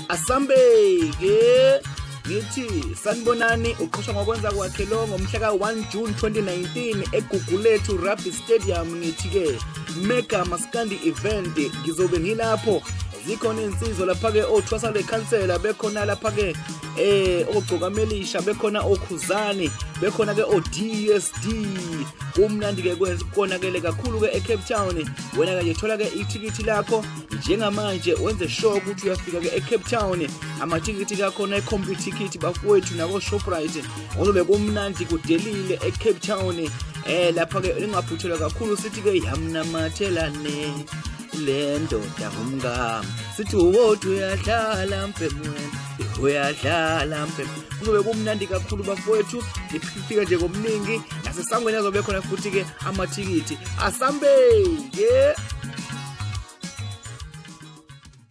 Asambe-ke ngithi sanibonani uqhosha ngokwenza kwakhe lo ngomhla ka-1 June 2019 eGugulethu Rugby Stadium. Ngithi-ke mega maskandi event ngizobe ngilapho. Zikhona insizwa lapha-ke othwasa lekhansela, bekhona lapha-ke ogcokamelisha, bekhona okhuzani, bekhona-ke o-DSD. Kumnandi-ke konakele kakhulu-ke eCape Town. Wena-ke nje thola-ke ithikithi lakho njengamanje, wenze sure ukuthi uyafika-ke eCape Town. Amathikithi kakhona e-combi ticket bafowethu nako-Shoprite. Kuzobe kumnandi kudelile eCape Town. Lapha-ke lingaphuthelwa kakhulu, sithi-ke yamnamathelane le ndoda umngami, sithi uwodwa uyadlala mpemweni, uyadlala mpemweni. Kuzobe kumnandi kakhulu bafowethu, nifika nje komningi, nasesangweni azobe khona futhi-ke amathikithi. Asambe-ke.